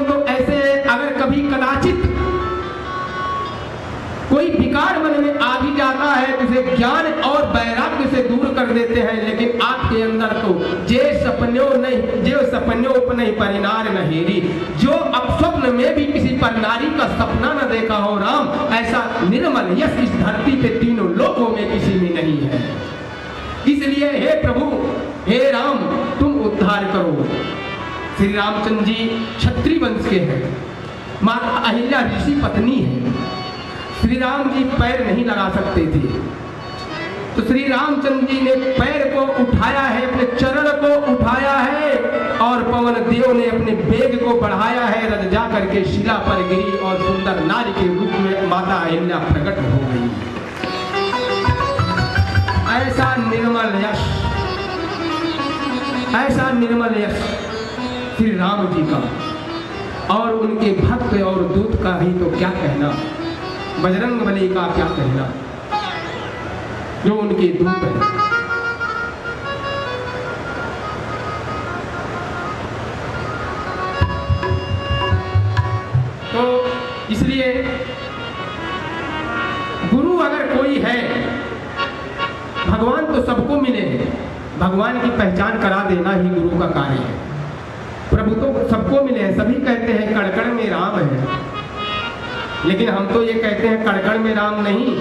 तो ऐसे अगर कभी कदाचित कोई विकार मन में आ भी जाता है तो उसे ज्ञान और वैराग्य से दूर कर देते हैं। लेकिन आपके अंदर तो जे सपन्यों नहीं, जो सपन्यों पर नहीं परिनार न हेरी, जो अपस्वप्न में भी किसी पर नारी का सपना न देखा हो राम, ऐसा निर्मल यश इस धरती पे तीनों लोकों में किसी में नहीं है। इसलिए हे प्रभु, हे राम, तुम उद्धार करो। श्री रामचंद्र जी क्षत्रिय वंश के हैं, माता अहिल्या ऋषि पत्नी है। श्री राम जी पैर नहीं लगा सकते थे, तो श्री रामचंद्र जी ने पैर को उठाया है, अपने चरण को उठाया है, और पवन देव ने अपने वेग को बढ़ाया है। रज जा करके शिला पर गिरी और सुंदर नारी के रूप में माता अहिल्या प्रकट हो गई। ऐसा निर्मल यश, ऐसा निर्मल यश श्री राम जी का, और उनके भक्त और दूत का ही तो क्या कहना, बजरंगबली का क्या कहना, जो उनके दूत हैं। तो इसलिए गुरु अगर कोई है, भगवान तो सबको मिले हैं, भगवान की पहचान करा देना ही गुरु का कार्य है। प्रभु तो सबको मिले हैं, सभी कहते हैं कण कण में राम है, लेकिन हम तो ये कहते हैं कण कण में राम नहीं,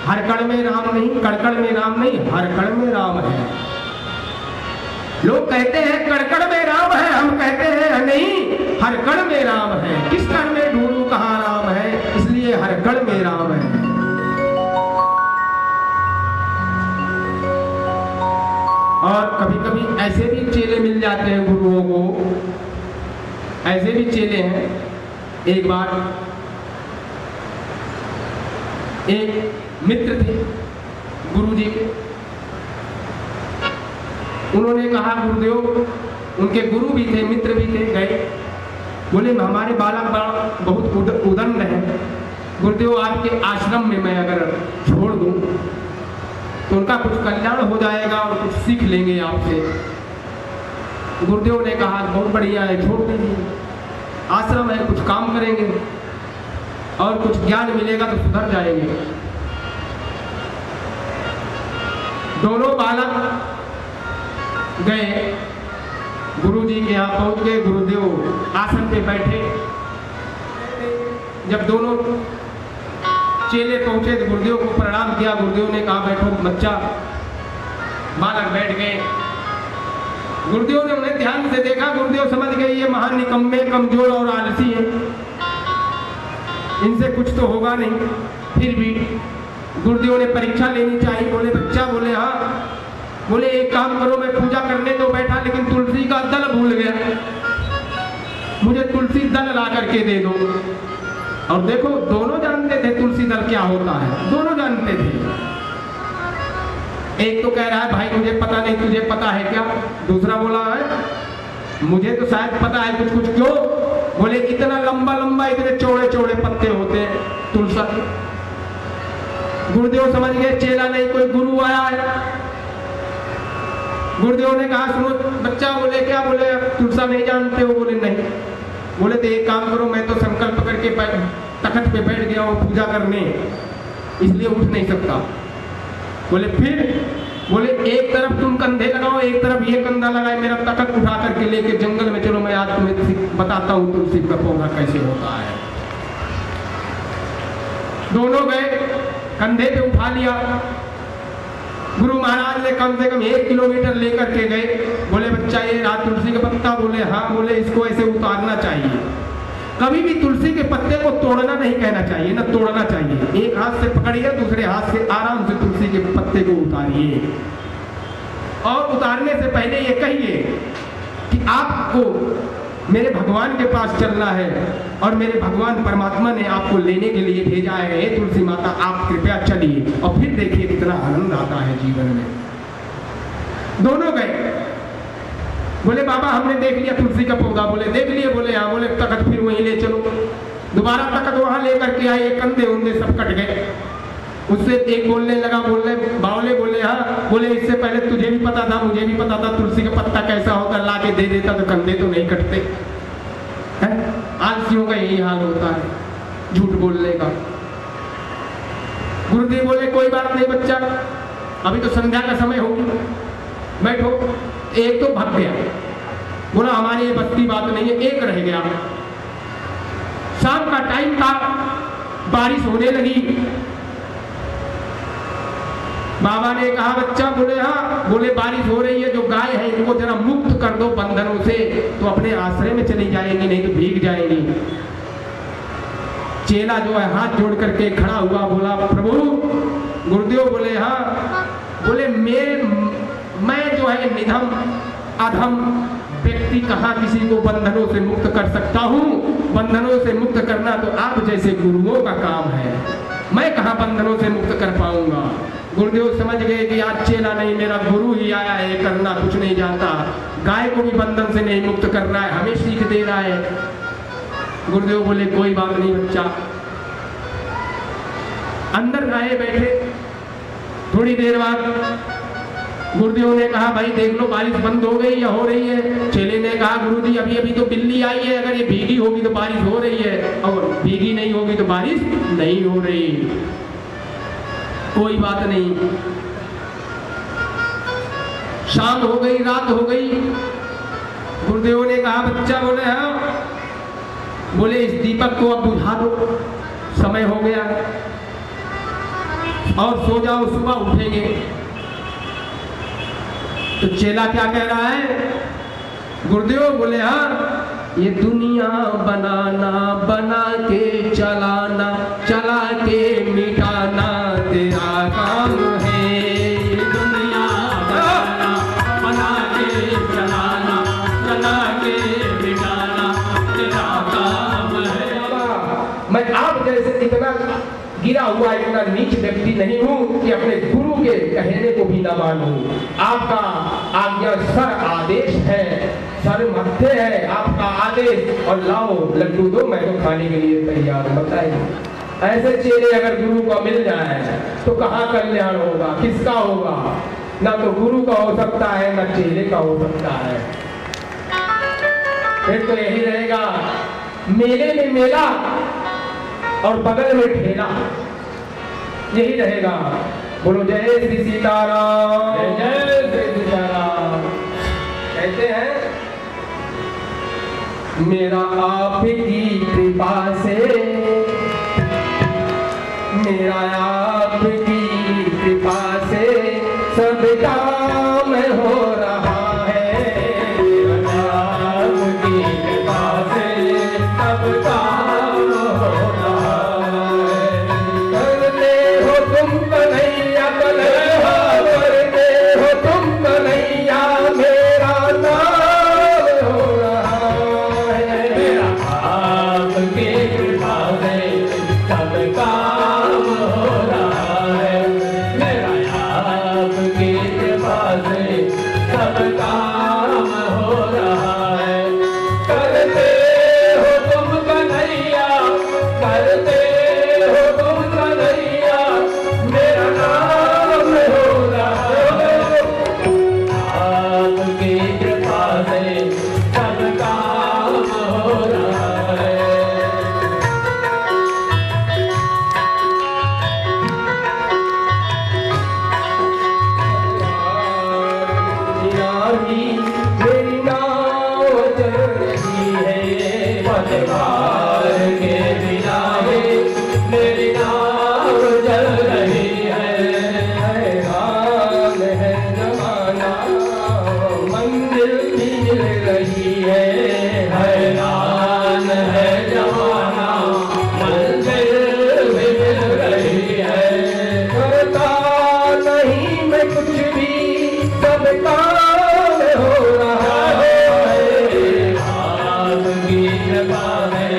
हर कण में राम नहीं, कण कण में राम नहीं, हर कण में राम है। लोग कहते हैं कण कण में राम है, हम कहते हैं नहीं, हर कण में राम है। किस कण में ढूंढूं कहाँ राम है, इसलिए हर कण में राम है। और कभी कभी ऐसे भी चेले मिल जाते हैं गुरुओं को, ऐसे भी चेले हैं। एक बार एक मित्र थे गुरु जी के, उन्होंने कहा गुरुदेव, उनके गुरु भी थे, मित्र भी थे, गए, बोले हमारे बालक बहुत उदंड है, गुरुदेव आपके आश्रम में मैं अगर छोड़ दूं तो उनका कुछ कल्याण हो जाएगा और कुछ सीख लेंगे आपसे। गुरुदेव ने कहा बहुत बढ़िया है, छोड़ दीजिए, आश्रम है, कुछ काम करेंगे और कुछ ज्ञान मिलेगा तो सुधर जाएंगे। दोनों बालक गए गुरु जी के यहाँ, पहुंच गए, गुरुदेव आसन पे बैठे। जब दोनों चेले पहुंचे तो गुरुदेव को प्रणाम किया। गुरुदेव ने कहा बैठो बच्चा। बालक बैठ गए। गुरुदेव ने उन्हें ध्यान से देखा। गुरुदेव समझ गए ये महान निकम्मे, कमजोर और आलसी है, इनसे कुछ तो होगा नहीं। फिर भी गुरुदेव ने परीक्षा लेनी चाहिए। बोले बच्चा, बोले हाँ। बोले एक काम करो, मैं पूजा करने तो बैठा लेकिन तुलसी का दल भूल गया, मुझे तुलसी दल ला करके दे दो। और देखो दोनों जानते थे तुलसी दल क्या होता है, दोनों जानते थे। एक तो कह रहा है भाई मुझे पता नहीं, तुझे पता है क्या? दूसरा बोला है मुझे तो शायद पता है कुछ कुछ। क्यों? बोले इतना लंबा लंबा, इतने चौड़े चौड़े पत्ते होते हैं तुलसा के। गुरुदेव समझ गए चेला नहीं, कोई गुरु आया है। गुरुदेव ने कहा सुनो बच्चा। बोले क्या? बोले तुलसा नहीं जानते हो? बोले नहीं। बोले तो एक काम करो, मैं तो संकल्प करके तखत पे बैठ गया हूँ पूजा करने, इसलिए उठ नहीं सकता। बोले फिर? बोले एक तरफ तुम कंधे लगाओ, एक तरफ ये कंधा लगाए, मेरा तखत उठा करके लेके जंगल में चलो, मैं आज तुम्हें बताता हूँ तुलसी का पौधा कैसे होता है। दोनों गए, कंधे पे उठा लिया। गुरु महाराज ने कम से कम 1 किलोमीटर लेकर के गए। बोले बच्चा ये रात तुलसी का पत्ता? बोले हाँ। बोले इसको ऐसे उतारना चाहिए। कभी भी तुलसी के पत्ते को तोड़ना नहीं कहना चाहिए, ना तोड़ना चाहिए। एक हाथ से पकड़िए, दूसरे हाथ से आराम से तुलसी के पत्ते को उतारिए। और उतारने से पहले ये कहिए कि आपको मेरे भगवान के पास चलना है और मेरे भगवान परमात्मा ने आपको लेने के लिए भेजा है। हे तुलसी माता आप कृपया चलिए। और फिर देखिए कितना आनंद आता है जीवन में। दोनों गए। बोले बाबा हमने देख लिया तुलसी का पौधा। बोले देख लिए? बोले हाँ। बोले तखत फिर वहीं ले चलो। दोबारा तखत वहां लेकर के आए, कंधे उंधे सब कट गए। उससे एक बोलने लगा, बोले बावले, बोले हाँ। बोले इससे पहले तुझे भी पता था, मुझे भी पता था तुलसी का पत्ता कैसा होता, ला के दे देता तो कंधे तो नहीं कटते। है? आलसियों का यही हाल होता है, झूठ बोलने का। गुरुदेव बोले कोई बात नहीं बच्चा, अभी तो संध्या का समय होगी, बैठो। एक तो भाग गया, बोला हमारी ये बत्ती बात नहीं है। एक रह गया, शाम का टाइम था, बारिश होने लगी। बाबा ने कहा बच्चा, बोले हाँ। बोले बारिश हो रही है, जो गाय है इनको जरा मुक्त कर दो बंधनों से, तो अपने आश्रय में चली जाएंगी, नहीं तो भीग जाएंगी। चेला जो है हाथ जोड़ करके खड़ा हुआ, बोला प्रभु। गुरुदेव बोले हाँ। बोले मैं जो है निधम अधम व्यक्ति कहाँ किसी को बंधनों से मुक्त कर सकता हूँ? बंधनों से मुक्त करना तो आप जैसे गुरुओं का काम है, मैं कहाँ बंधनों से मुक्त कर पाऊंगा। गुरुदेव समझ गए कि आज चेला नहीं, मेरा गुरु ही आया है, करना कुछ नहीं जानता, गाय को भी बंधन से नहीं मुक्त करना है, हमें सीख दे रहा है। गुरुदेव बोले कोई बात नहीं बच्चा। अंदर आए बैठे, थोड़ी देर बाद गुरुदेव ने कहा भाई देख लो बारिश बंद हो गई या हो रही है? चेले ने कहा गुरुजी अभी अभी तो बिल्ली आई है, अगर ये भीगी होगी तो बारिश हो रही है, और भीगी नहीं होगी तो बारिश नहीं हो रही। कोई बात नहीं। शाम हो गई, रात हो गई। गुरुदेव ने कहा बच्चा, बोले हाँ। बोले इस दीपक को अब बुझा दो, समय हो गया, और सो जाओ, सुबह उठेंगे। तो चेला क्या कह रहा है? गुरुदेव बोले हाँ, ये दुनिया बनाना, बना के चलाना, चला के मिटाना तेरा काम है। ये दुनिया बनाना, बना के चलाना, चला के मिटाना तेरा काम है। मैं आप जैसे इतना गिरा हुआ, इतना नीच व्यक्ति नहीं हूँ कि अपने गुरु के कहने को भी न मानूं। आपका आज्ञा सर आदेश है, सर मध्य है आपका आदेश, और लाओ लड्डू दो, मैं तो खाने के लिए तैयार हूं। बताइए, ऐसे चेले अगर गुरु को मिल जाए तो कहाँ कल्याण होगा, किसका होगा? ना तो गुरु का हो सकता है, ना चेले का हो सकता है। फिर तो यही रहेगा, मेले में मेला और बगल में ठेला, यही रहेगा। बोलो जय श्री सीताराम, जय श्री सीताराम। कहते हैं मेरा आपकी कृपा से, मेरा आपकी कृपा से सब काम हो रहा है। मेरा आपकी कृपा से सब काम हो रहा है। करते हो तुम कन्हैया, कन्हैया करते हो तुम कन्हैया, मेरा नाम हो रहा है। मेरा आपकी कृपा से सब काम हो रहा है। मेरा आपकी कृपा से सब काम हो रहा है। करते हो तुम कन्हैया, करते हो तुम कन्हैया, मेरा नाम हो रहा है। आपकी कृपा से सब काम हो रहा है। मेरी नाव चल रही है, पतवार के बिना मेरी नाव चल रही है। हैरान है जमाना, मंजिल भी मिल रही है। हैरान है जमाना, मंजिल भी मिल रही है। करता नहीं मैं कुछ भी, सब काम हो रहा है। आपकी कृपा है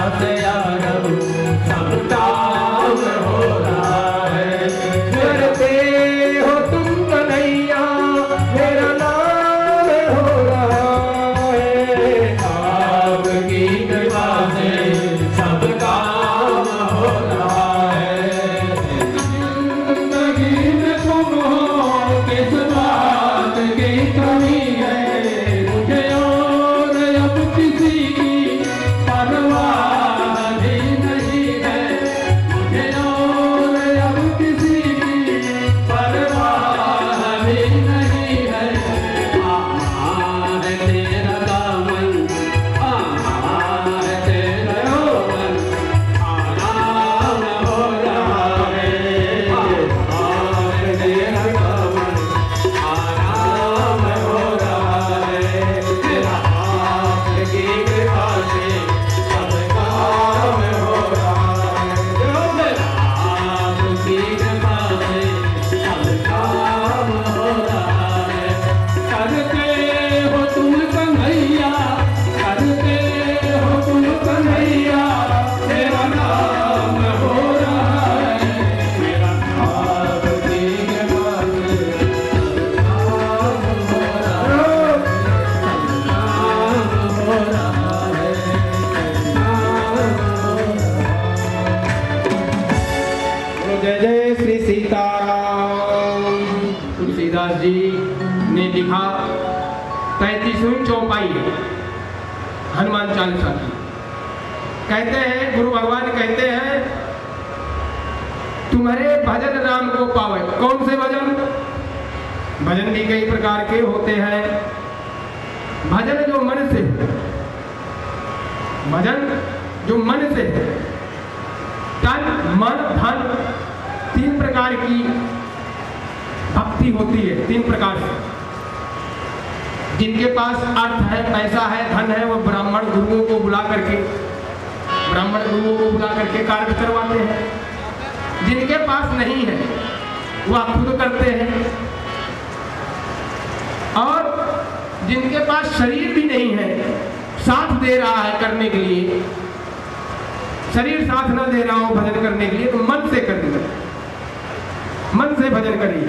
पास यारो सब काम हो रहा है। करते हो तुम कन्हैया मेरा नाम हो रहा है। आपकी कृपा से सब काम हो रहा है। जिंदगी में तुम हो किस बात की कमी है, मुझे और अब किसी की परवाह भी नहीं है। मुझे और अब किसी की परवाह भी नहीं है। है तेरा दामन, है तेरा यौवन, आराम हो रहा है। है तेरा दामन, आराम हो रहा है। तेरा आपकी कृपा से सब काम हो रहा है। तेरा आपकी कृपा से सब काम हो रहा है। करते हो तुम कन्हैया, करते हो तुम कन्हैया, तेरा नाम हो रहा है। मेरा आपकी कृपा से सब काम हो रहा है। सब काम हो रहा है। सब काम हो रहा है। जय जय श्री सीताराम। तुलसीदास जी ने लिखा 33वीं चौपाई हनुमान चालीसा की। कहते हैं गुरु भगवान कहते हैं तुम्हारे भजन राम को पावे। कौन से भजन? भजन भी कई प्रकार के होते हैं। भजन जो मन से, भजन जो मन से, तन मन धन, 3 प्रकार की भक्ति होती है। 3 प्रकार से जिनके पास अर्थ है, पैसा है, धन है, वो ब्राह्मण गुरुओं को बुला करके कार्य करवाते हैं। जिनके पास नहीं है वह खुद करते हैं, और जिनके पास शरीर भी नहीं है, साथ दे रहा है करने के लिए, शरीर साथ न दे रहा हो भजन करने के लिए, तो मन से करिए, मन से भजन करिए।